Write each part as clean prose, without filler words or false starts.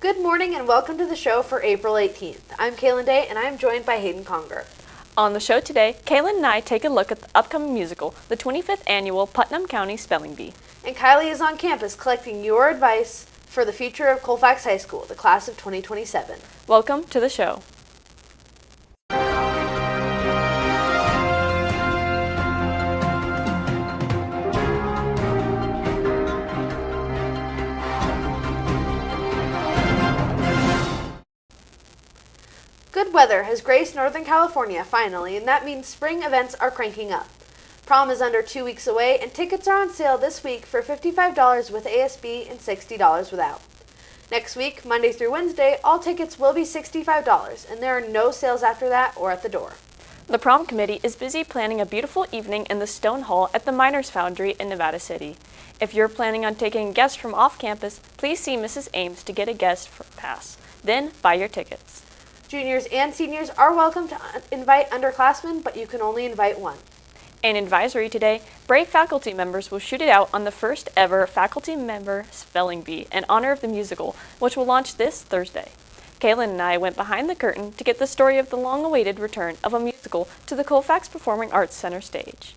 Good morning and welcome to the show for April 18th. I'm Kaelin and I'm joined by Hayden Conger. On the show today, Kaelin and I take a look at the upcoming musical, the 25th Annual Putnam County Spelling Bee. And Kylie is on campus collecting your advice for the future of Colfax High School, the class of 2027. Welcome to the show. Good weather has graced Northern California finally, and that means spring events are cranking up. Prom is under 2 weeks away, and tickets are on sale this week for $55 with ASB and $60 without. Next week, Monday through Wednesday, all tickets will be $65, and there are no sales after that or at the door. The prom committee is busy planning a beautiful evening in the Stone Hall at the Miners Foundry in Nevada City. If you're planning on taking a guest from off campus, please see Mrs. Ames to get a guest pass. Then buy your tickets. Juniors and seniors are welcome to invite underclassmen, but you can only invite one. An advisory today, brave faculty members will shoot it out on the first ever faculty member spelling bee in honor of the musical, which will launch this Thursday. Kaelin and I went behind the curtain to get the story of the long-awaited return of a musical to the Colfax Performing Arts Center stage.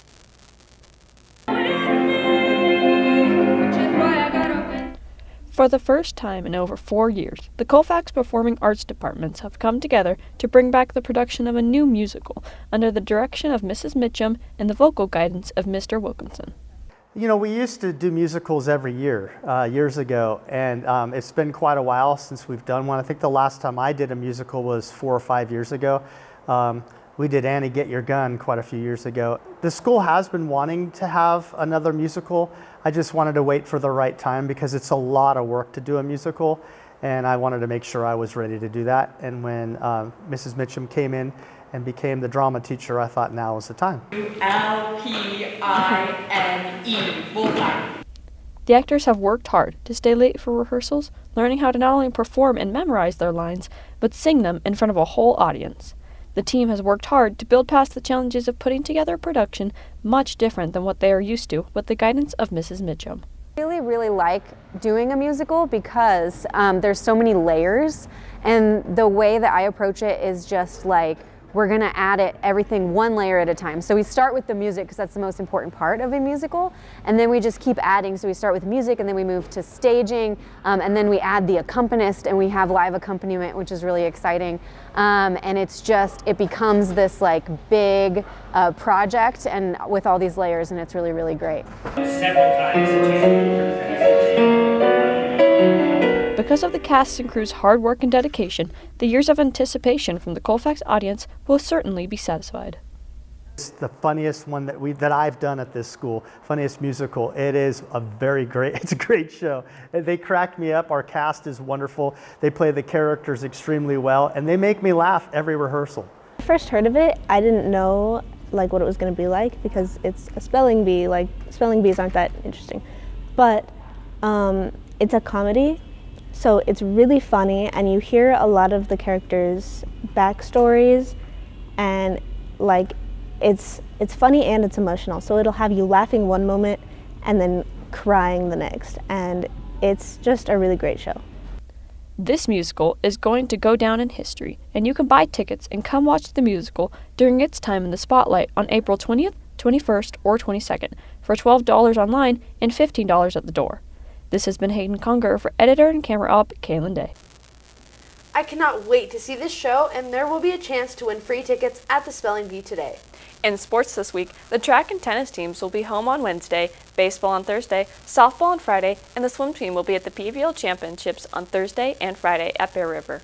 For the first time in over 4 years, the Colfax Performing Arts departments have come together to bring back the production of a new musical under the direction of Mrs. Mitchum and the vocal guidance of Mr. Wilkinson. You know, we used to do musicals every year, years ago, and it's been quite a while since we've done one. I think the last time I did a musical was 4 or 5 years ago. We did Annie, Get Your Gun quite a few years ago. The school has been wanting to have another musical. I just wanted to wait for the right time because it's a lot of work to do a musical, and I wanted to make sure I was ready to do that. And when Mrs. Mitchum came in and became the drama teacher, I thought now was the time. L-P-I-N-E, Volpe. The actors have worked hard to stay late for rehearsals, learning how to not only perform and memorize their lines, but sing them in front of a whole audience. The team has worked hard to build past the challenges of putting together a production much different than what they are used to with the guidance of Mrs. Mitchum. I really like doing a musical because there's so many layers, and the way that I approach it is just like we're gonna add everything one layer at a time. So we start with the music because that's the most important part of a musical, and then we just keep adding. So we start with music, and then we move to staging, and then we add the accompanist, and we have live accompaniment, which is really exciting. And it becomes this like big project, and with all these layers, and it's really great. Several times. Because of the cast and crew's hard work and dedication, the years of anticipation from the Colfax audience will certainly be satisfied. It's the funniest one that I've done at this school, funniest musical. It is it's a great show. They crack me up. Our cast is wonderful. They play the characters extremely well, and they make me laugh every rehearsal. When I first heard of it, I didn't know what it was going to be like because it's a spelling bee. Spelling bees aren't that interesting, but it's a comedy. So it's really funny, and you hear a lot of the characters' backstories, and it's funny and it's emotional. So it'll have you laughing one moment and then crying the next, and it's just a really great show. This musical is going to go down in history, and you can buy tickets and come watch the musical during its time in the spotlight on April 20th, 21st, or 22nd for $12 online and $15 at the door. This has been Hayden Conger for editor and camera op Kaelin Day. I cannot wait to see this show, and there will be a chance to win free tickets at the Spelling Bee today. In sports this week, the track and tennis teams will be home on Wednesday, baseball on Thursday, softball on Friday, and the swim team will be at the PVL Championships on Thursday and Friday at Bear River.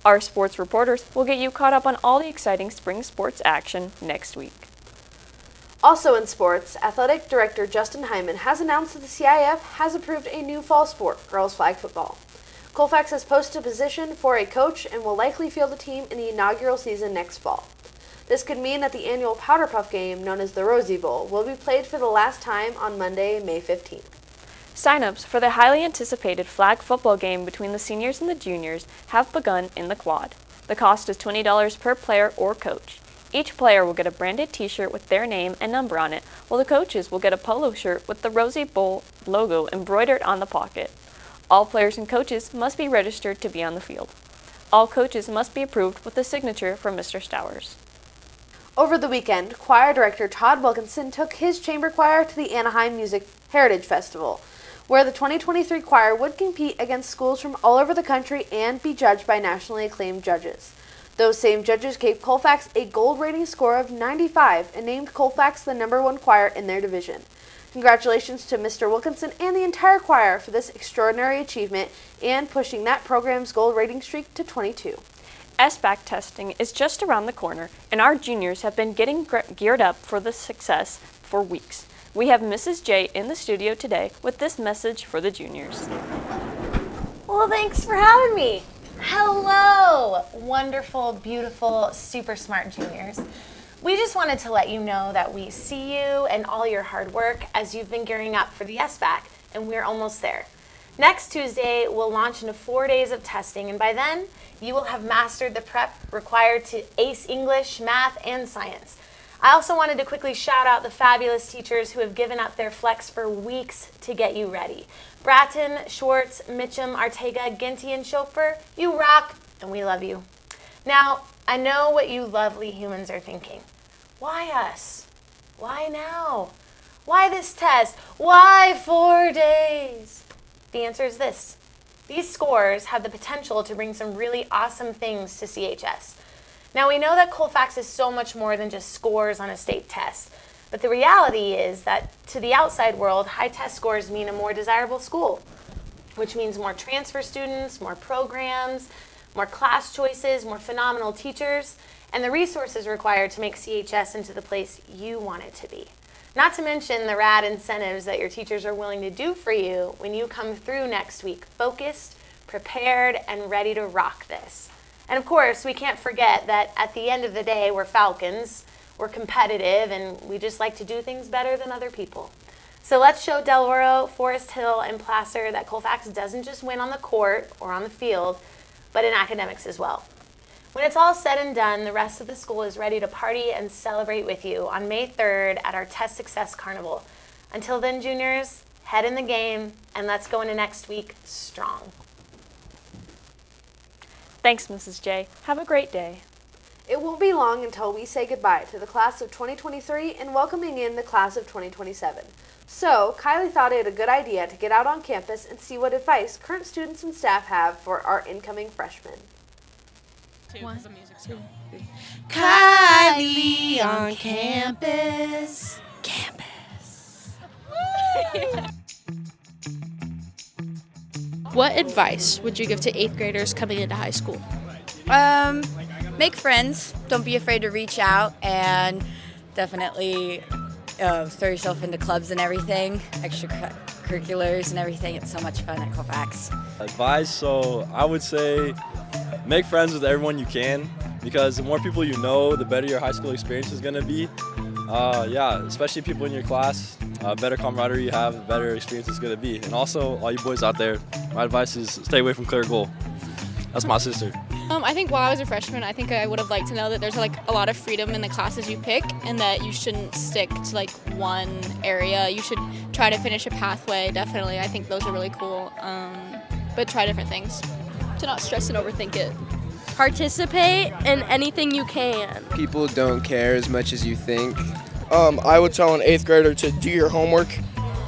Our sports reporters will get you caught up on all the exciting spring sports action next week. Also in sports, Athletic Director Justin Hyman has announced that the CIF has approved a new fall sport, girls flag football. Colfax has posted a position for a coach and will likely field the team in the inaugural season next fall. This could mean that the annual Powder Puff game, known as the Rosie Bowl, will be played for the last time on Monday, May 15th. Sign-ups for the highly anticipated flag football game between the seniors and the juniors have begun in the quad. The cost is $20 per player or coach. Each player will get a branded t-shirt with their name and number on it, while the coaches will get a polo shirt with the Rosie Bowl logo embroidered on the pocket. All players and coaches must be registered to be on the field. All coaches must be approved with a signature from Mr. Stowers. Over the weekend, choir director Todd Wilkinson took his chamber choir to the Anaheim Music Heritage Festival, where the 2023 choir would compete against schools from all over the country and be judged by nationally acclaimed judges. Those same judges gave Colfax a gold rating score of 95 and named Colfax the #1 choir in their division. Congratulations to Mr. Wilkinson and the entire choir for this extraordinary achievement and pushing that program's gold rating streak to 22. SBAC testing is just around the corner, and our juniors have been getting geared up for the success for weeks. We have Mrs. J in the studio today with this message for the juniors. Well, thanks for having me. Hello, wonderful, beautiful, super smart juniors. We just wanted to let you know that we see you and all your hard work as you've been gearing up for the SBAC, and we're almost there. Next Tuesday, we'll launch into 4 days of testing, and by then, you will have mastered the prep required to ace English, math, and science. I also wanted to quickly shout out the fabulous teachers who have given up their flex for weeks to get you ready. Bratton, Schwartz, Mitchum, Artega, Ginty, and Schofer, you rock, and we love you. Now, I know what you lovely humans are thinking. Why us? Why now? Why this test? Why 4 days? The answer is this. These scores have the potential to bring some really awesome things to CHS. Now, we know that Colfax is so much more than just scores on a state test, but the reality is that to the outside world, high test scores mean a more desirable school, which means more transfer students, more programs, more class choices, more phenomenal teachers, and the resources required to make CHS into the place you want it to be. Not to mention the rad incentives that your teachers are willing to do for you when you come through next week focused, prepared, and ready to rock this. And of course, we can't forget that at the end of the day, we're Falcons, we're competitive, and we just like to do things better than other people. So let's show Del Oro, Forest Hill, and Placer that Colfax doesn't just win on the court or on the field, but in academics as well. When it's all said and done, the rest of the school is ready to party and celebrate with you on May 3rd at our Test Success Carnival. Until then, juniors, head in the game, and let's go into next week strong. Thanks, Mrs. J. Have a great day. It won't be long until we say goodbye to the class of 2023 and welcoming in the class of 2027. So, Kylie thought it a good idea to get out on campus and see what advice current students and staff have for our incoming freshmen. Kylie on campus. What advice would you give to 8th graders coming into high school? Make friends. Don't be afraid to reach out, and definitely throw yourself into clubs and everything, extracurriculars and everything. It's so much fun at Colfax. Advice, so I would say make friends with everyone you can, because the more people you know, the better your high school experience is going to be. Especially people in your class, better camaraderie you have, the better experience it's going to be. And also, all you boys out there, my advice is stay away from clear goal. That's my sister. I think while I was a freshman, I think I would have liked to know that there's a lot of freedom in the classes you pick, and that you shouldn't stick to one area. You should try to finish a pathway, definitely. I think those are really cool, but try different things. To not stress and overthink it. Participate in anything you can. People don't care as much as you think. I would tell an 8th grader to do your homework,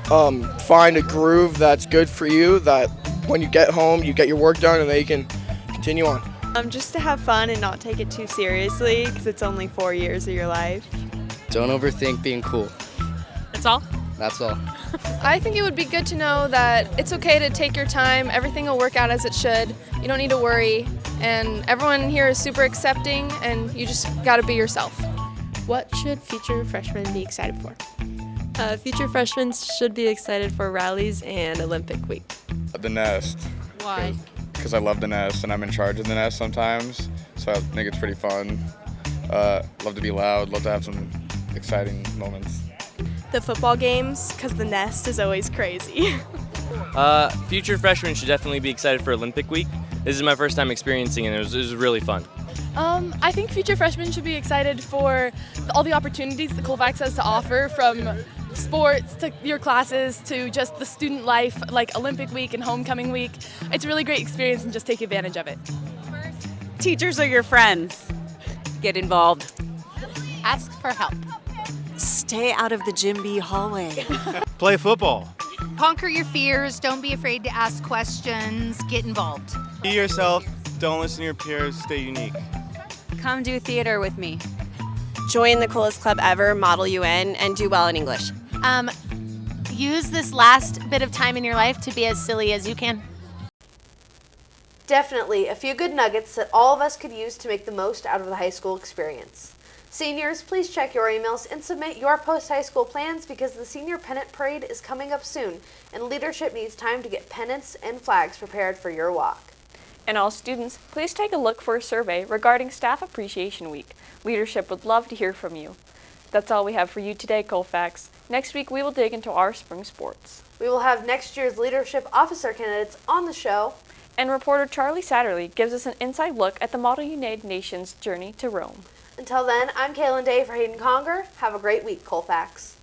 find a groove that's good for you, that when you get home, you get your work done, and then you can continue on. Just to have fun and not take it too seriously, because it's only 4 years of your life. Don't overthink being cool. That's all? That's all. I think it would be good to know that it's okay to take your time. Everything will work out as it should. You don't need to worry. And everyone here is super accepting, and you just got to be yourself. What should future freshmen be excited for? Future freshmen should be excited for rallies and Olympic week. The nest. Why? Because I love the nest, and I'm in charge of the nest sometimes, so I think it's pretty fun. Love to be loud, love to have some exciting moments. The football games, because the nest is always crazy. Future freshmen should definitely be excited for Olympic week. This is my first time experiencing it, and it was really fun. I think future freshmen should be excited for all the opportunities that Colfax has to offer, from sports to your classes to just the student life, like Olympic week and homecoming week. It's a really great experience and just take advantage of it. Teachers are your friends. Get involved. Ask for help. Stay out of the Gym B hallway. Play football. Conquer your fears. Don't be afraid to ask questions. Get involved. Be yourself. Don't listen to your peers. Stay unique. Come do theater with me. Join the coolest club ever, Model UN, and do well in English. Use this last bit of time in your life to be as silly as you can. Definitely a few good nuggets that all of us could use to make the most out of the high school experience. Seniors, please check your emails and submit your post-high school plans because the Senior Pennant Parade is coming up soon, and leadership needs time to get pennants and flags prepared for your walk. And all students, please take a look for a survey regarding Staff Appreciation Week. Leadership would love to hear from you. That's all we have for you today, Colfax. Next week, we will dig into our spring sports. We will have next year's leadership officer candidates on the show. And reporter Charlie Satterlee gives us an inside look at the Model United Nations journey to Rome. Until then, I'm Kaelin Day for Hayden Conger. Have a great week, Colfax.